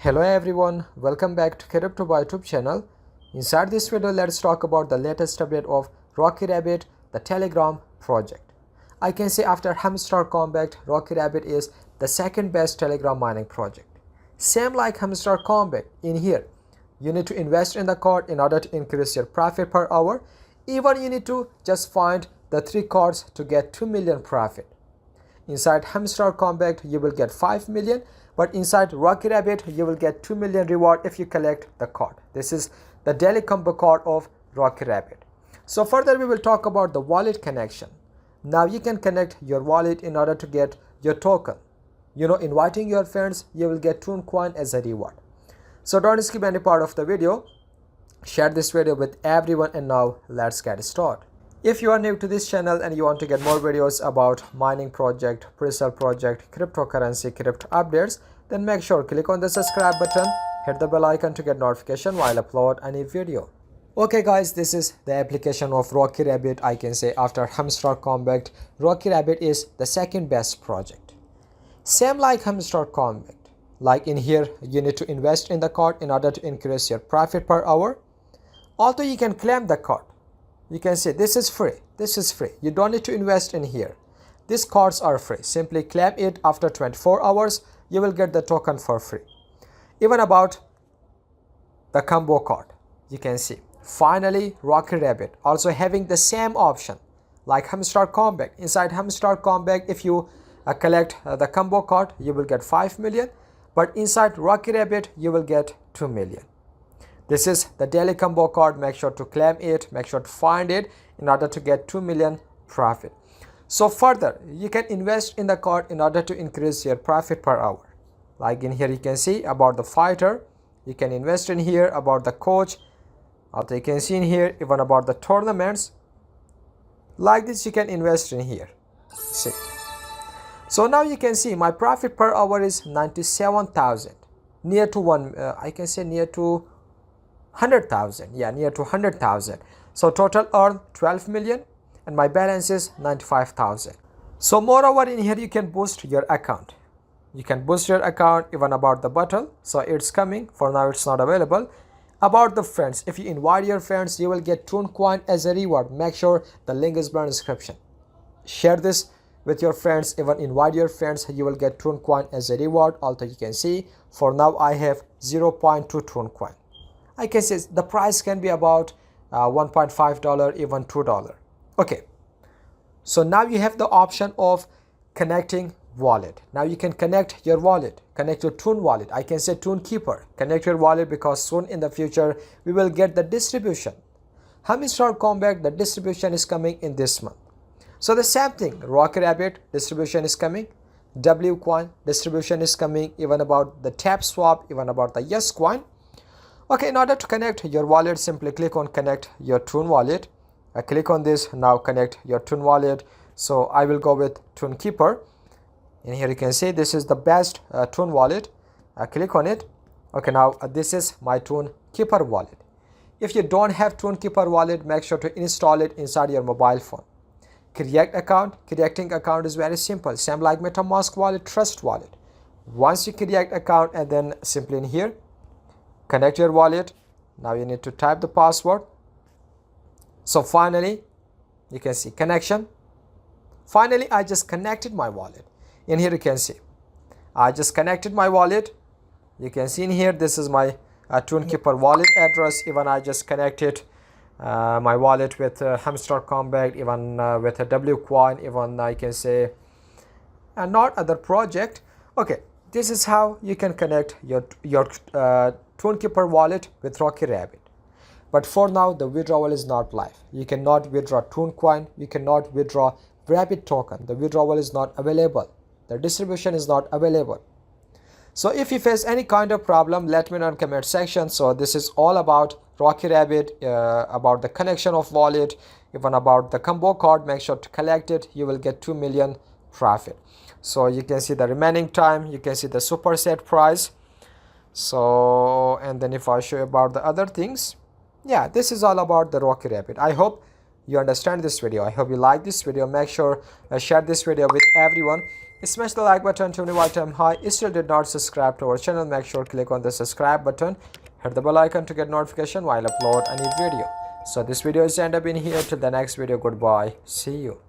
Hello everyone, welcome back to Crypto by YouTube channel. Inside this video, let's talk about the latest update of Rocky Rabbit, the Telegram project. I can say after Hamster Combat, Rocky Rabbit is the second best Telegram mining project. Same like Hamster Combat, in here, you need to invest in the code in order to increase your profit per hour. Even you need to just find the 3 cards to get 2 million profit. Inside Hamster Combat, you will get 5 million. But inside Rocky Rabbit, you will get 2 million reward if you collect the card. This is the daily combo card of Rocky Rabbit. So further, we will talk about the wallet connection. Now you can connect your wallet in order to get your token. Inviting your friends, you will get Toon coin as a reward. So don't skip any part of the video. Share this video with everyone, and now let's get started. If you are new to this channel and you want to get more videos about mining project, pre-sale project, cryptocurrency, crypto updates, then make sure click on the subscribe button, hit the bell icon to get notification while upload any video. Okay guys, this is the application of Rocky Rabbit. I can say after Hamster Combat, Rocky Rabbit is the second best project. Same like Hamster Combat. Like in here, you need to invest in the card in order to increase your profit per hour. Although you can claim the card. You can say this is free. This is free. You don't need to invest in here. These cards are free. Simply claim it after 24 hours. You will get the token for free. Even about the combo card, you can see. Finally, Rocky Rabbit also having the same option like Hamster Combat. Inside Hamster Combat, if you collect the combo card, you will get 5 million. But inside Rocky Rabbit, you will get 2 million. This is the daily combo card. Make sure to claim it, make sure to find it in order to get 2 million profit. So further, you can invest in the card in order to increase your profit per hour. Like in here, you can see about the fighter. You can invest in here about the coach. Also, you can see in here even about the tournaments. Like this, you can invest in here. See. So now you can see my profit per hour is 97,000. Near to I can say near to 100,000. Yeah, near to 100,000. So total earn 12 million and my balance is 95,000. So moreover, in here you can boost your account. You can boost your account even about the battle. So it's coming. For now it's not available. About the friends, if you invite your friends, you will get Toon coin as a reward. Make sure the link is below in the description. Share this with your friends. Even invite your friends, you will get Toon coin as a reward. Also you can see for now I have 0.2 Toon coin. I can say the price can be about $1.5, even $2. Okay. So now you have the option of connecting wallet. Now you can connect your wallet, connect your Toon wallet. I can say Toon Keeper. Connect your wallet because soon in the future we will get the distribution. Hamster Combat, the distribution is coming in this month. So the same thing, Rocky Rabbit distribution is coming. W coin distribution is coming. Even about the tap swap, even about the yes coin. Okay, in order to connect your wallet, simply click on connect your Toon wallet. I click on this, now connect your Toon wallet. So I will go with Toon Keeper. And here you can see this is the best Toon wallet. I click on it. Okay, now this is my Toon Keeper wallet. If you don't have Toon Keeper wallet, make sure to install it inside your mobile phone. Create account. Creating account is very simple. Same like MetaMask wallet, Trust wallet. Once you create account and then simply in here, connect your wallet. Now you need to type the password. So finally, you can see connection. Finally, I just connected my wallet. In here you can see, I just connected my wallet. You can see in here, this is my Toon Keeper wallet address. Even I just connected my wallet with Hamster Combat, even with a W coin, even I can say not other project. Okay, this is how you can connect your Toon Keeper wallet with Rocky Rabbit. But for now, the withdrawal is not live. You cannot withdraw Toon coin. You cannot withdraw Rabbit token. The withdrawal is not available. The distribution is not available. So if you face any kind of problem, let me know in the comment section. So this is all about Rocky Rabbit, about the connection of wallet, even about the combo card. Make sure to collect it. You will get 2 million profit. So you can see the remaining time. You can see the superset price. So, and then if I show you about the other things, yeah, this is all about the Rocky Rabbit. I hope you understand this video. I hope you like this video. Make sure share this video with everyone. Smash the like button to invite them high. If you still did not subscribe to our channel, make sure to click on the subscribe button. Hit the bell icon to get notification while I upload a new video. So this video is end up in here. Till the next video, goodbye. See you.